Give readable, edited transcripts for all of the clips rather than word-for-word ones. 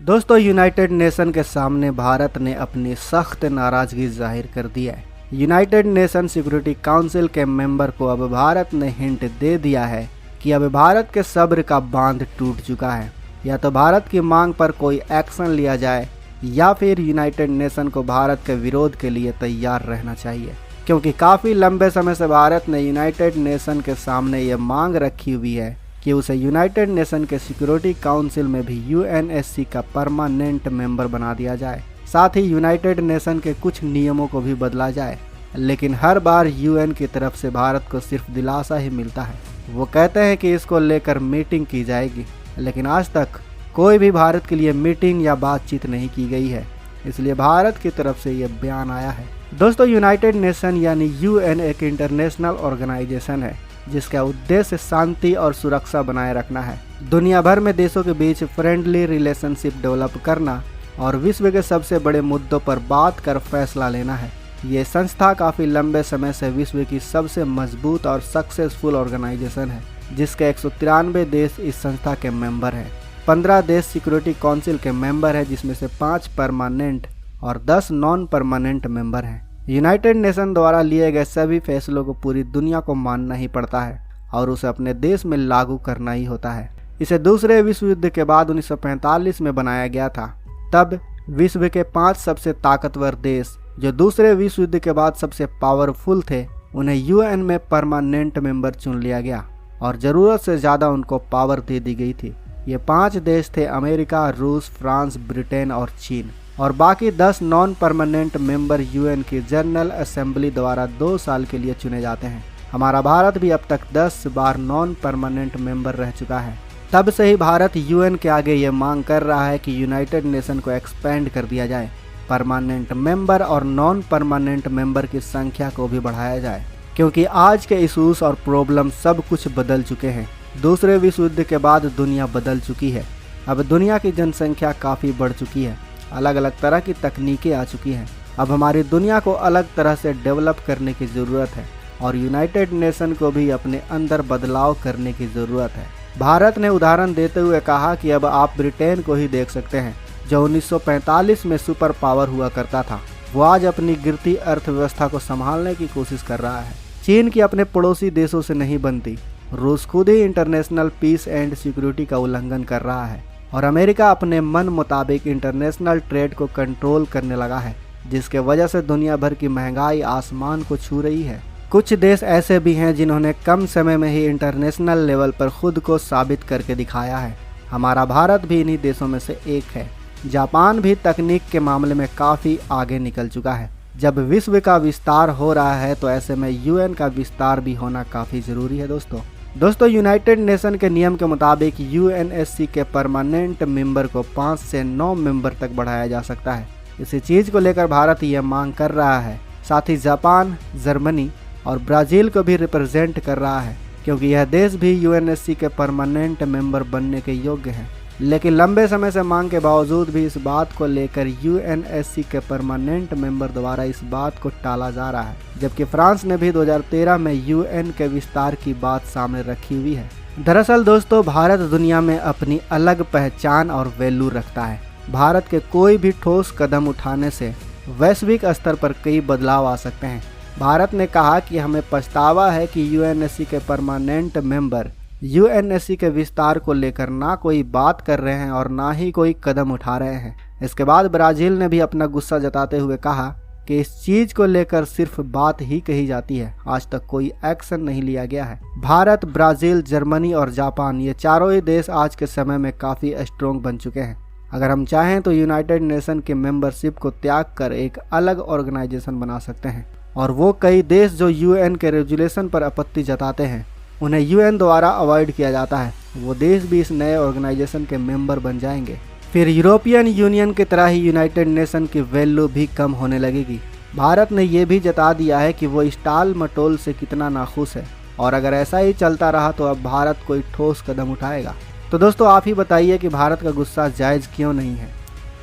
दोस्तों, United nation के सामने भारत ने अपनी सख्त नाराजगी जाहिर कर दी है। यूनाइटेड नेशन सिक्योरिटी काउंसिल के मेंबर को अब भारत ने हिंट दे दिया है कि अब भारत के सब्र का बांध टूट चुका है। या तो भारत की मांग पर कोई एक्शन लिया जाए या फिर यूनाइटेड नेशन को भारत के विरोध के लिए तैयार रहना चाहिए, क्योंकि काफ़ी लंबे समय से भारत ने यूनाइटेड नेशन के सामने ये मांग रखी हुई है कि उसे यूनाइटेड नेशन के सिक्योरिटी काउंसिल में भी यूएनएससी का परमानेंट मेंबर बना दिया जाए। साथ ही यूनाइटेड नेशन के कुछ नियमों को भी बदला जाए, लेकिन हर बार यूएन की तरफ से भारत को सिर्फ दिलासा ही मिलता है। वो कहते हैं कि इसको लेकर मीटिंग की जाएगी, लेकिन आज तक कोई भी भारत के लिए मीटिंग या बातचीत नहीं की गई है। इसलिए भारत की तरफ से ये बयान आया है। दोस्तों, यूनाइटेड नेशन यानी यूएन एक इंटरनेशनल ऑर्गेनाइजेशन है जिसका उद्देश्य शांति और सुरक्षा बनाए रखना है, दुनिया भर में देशों के बीच फ्रेंडली रिलेशनशिप डेवलप करना और विश्व के सबसे बड़े मुद्दों पर बात कर फैसला लेना है। ये संस्था काफ़ी लंबे समय से विश्व की सबसे मजबूत और सक्सेसफुल ऑर्गेनाइजेशन है, जिसके 193 देश इस संस्था के मेंबर हैं। 15 देश सिक्योरिटी काउंसिल के मेंबर हैं, जिसमें से 5 परमानेंट और 10 नॉन परमानेंट मेंबर हैं। यूनाइटेड नेशन द्वारा लिए गए सभी फैसलों को पूरी दुनिया को मानना ही पड़ता है और उसे अपने देश में लागू करना ही होता है। इसे दूसरे विश्व युद्ध के बाद 1945 में बनाया गया था। तब विश्व के 5 सबसे ताकतवर देश, जो दूसरे विश्व युद्ध के बाद सबसे पावरफुल थे, उन्हें यूएन में परमानेंट मेंबर चुन लिया गया और ज़रूरत से ज़्यादा उनको पावर दे दी गई थी। ये 5 देश थे अमेरिका, रूस, फ्रांस, ब्रिटेन और चीन, और बाकी 10 नॉन परमानेंट मेंबर यूएन की जनरल असेंबली द्वारा 2 साल के लिए चुने जाते हैं। हमारा भारत भी अब तक 10 बार नॉन परमानेंट मेंबर रह चुका है। तब से ही भारत यूएन के आगे ये मांग कर रहा है कि यूनाइटेड नेशन को एक्सपेंड कर दिया जाए, परमानेंट मेंबर और नॉन परमानेंट मेंबर की संख्या को भी बढ़ाया जाए, क्योंकि आज के इशूज़ और प्रॉब्लम सब कुछ बदल चुके हैं। दूसरे विश्व युद्ध के बाद दुनिया बदल चुकी है। अब दुनिया की जनसंख्या काफ़ी बढ़ चुकी है, अलग अलग तरह की तकनीकें आ चुकी हैं। अब हमारी दुनिया को अलग तरह से डेवलप करने की ज़रूरत है और यूनाइटेड नेशन को भी अपने अंदर बदलाव करने की ज़रूरत है। भारत ने उदाहरण देते हुए कहा कि अब आप ब्रिटेन को ही देख सकते हैं, जो 1945 में सुपर पावर हुआ करता था। वो आज अपनी गिरती अर्थव्यवस्था को संभालने की कोशिश कर रहा है। चीन की अपने पड़ोसी देशों से नहीं बनती। रूस खुद ही इंटरनेशनल पीस एंड सिक्योरिटी का उल्लंघन कर रहा है और अमेरिका अपने मन मुताबिक इंटरनेशनल ट्रेड को कंट्रोल करने लगा है, जिसके वजह से दुनिया भर की महंगाई आसमान को छू रही है। कुछ देश ऐसे भी हैं जिन्होंने कम समय में ही इंटरनेशनल लेवल पर खुद को साबित करके दिखाया है। हमारा भारत भी इन्हीं देशों में से एक है। जापान भी तकनीक के मामले में काफ़ी आगे निकल चुका है। जब विश्व का विस्तार हो रहा है तो ऐसे में यूएन का विस्तार भी होना काफ़ी ज़रूरी है। दोस्तों, यूनाइटेड नेशन के नियम के मुताबिक यूएनएससी के परमानेंट मेंबर को 5 से 9 मेंबर तक बढ़ाया जा सकता है। इसी चीज़ को लेकर भारत यह मांग कर रहा है। साथ ही जापान, जर्मनी और ब्राज़ील को भी रिप्रेजेंट कर रहा है, क्योंकि यह देश भी यूएनएससी के परमानेंट मेंबर बनने के योग्य हैं। लेकिन लंबे समय से मांग के बावजूद भी इस बात को लेकर यूएनएससी के परमानेंट मेंबर द्वारा इस बात को टाला जा रहा है, जबकि फ्रांस ने भी 2013 में यूएन के विस्तार की बात सामने रखी हुई है। दरअसल दोस्तों, भारत दुनिया में अपनी अलग पहचान और वैल्यू रखता है। भारत के कोई भी ठोस कदम उठाने से वैश्विक स्तर पर कई बदलाव आ सकते हैं। भारत ने कहा कि हमें पछतावा है कि यूएनएससी के परमानेंट मेंबर यूएनएससी के विस्तार को लेकर ना कोई बात कर रहे हैं और ना ही कोई कदम उठा रहे हैं। इसके बाद ब्राज़ील ने भी अपना गुस्सा जताते हुए कहा कि इस चीज़ को लेकर सिर्फ बात ही कही जाती है, आज तक कोई एक्शन नहीं लिया गया है। भारत, ब्राज़ील, जर्मनी और जापान, ये चारों ही देश आज के समय में काफ़ी स्ट्रोंग बन चुके हैं। अगर हम चाहें तो यूनाइटेड नेशन के मेंबरशिप को त्याग कर एक अलग ऑर्गेनाइजेशन बना सकते हैं, और वो कई देश जो यूएन के रेजुलेशन पर आपत्ति जताते हैं उन्हें यूएन द्वारा अवॉइड किया जाता है, वो देश भी इस नए ऑर्गेनाइजेशन के मेंबर बन जाएंगे। फिर यूरोपियन यूनियन की तरह ही यूनाइटेड नेशन की वैल्यू भी कम होने लगेगी। भारत ने ये भी जता दिया है कि वो इस टाल मटोल से कितना नाखुश है, और अगर ऐसा ही चलता रहा तो अब भारत कोई ठोस कदम उठाएगा। तो दोस्तों, आप ही बताइए कि भारत का गुस्सा जायज़ क्यों नहीं है?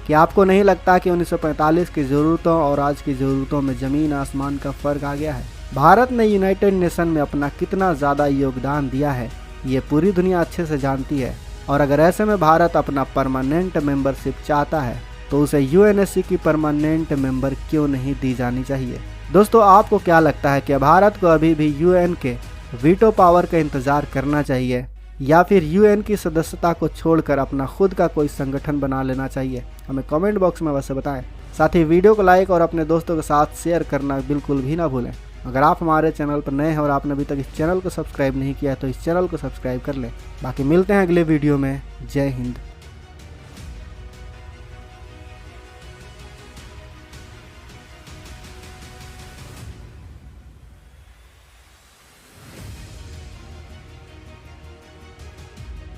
कि आपको नहीं लगता कि 1945 की ज़रूरतों और आज की ज़रूरतों में ज़मीन आसमान का फ़र्क आ गया है? भारत ने यूनाइटेड नेशन में अपना कितना ज़्यादा योगदान दिया है, ये पूरी दुनिया अच्छे से जानती है। और अगर ऐसे में भारत अपना परमानेंट मेंबरशिप चाहता है तो उसे यूएनएससी की परमानेंट मेंबर क्यों नहीं दी जानी चाहिए। दोस्तों, आपको क्या लगता है कि भारत को अभी भी यूएन के वीटो पावर का इंतजार करना चाहिए या फिर यूएन की सदस्यता को छोड़कर अपना खुद का कोई संगठन बना लेना चाहिए? हमें कमेंट बॉक्स में वैसे बताएं। साथ ही वीडियो को लाइक और अपने दोस्तों के साथ शेयर करना बिल्कुल भी ना भूलें। अगर आप हमारे चैनल पर नए हैं और आपने अभी तक इस चैनल को सब्सक्राइब नहीं किया है तो इस चैनल को सब्सक्राइब कर लें। बाकी मिलते हैं अगले वीडियो में। जय हिंद।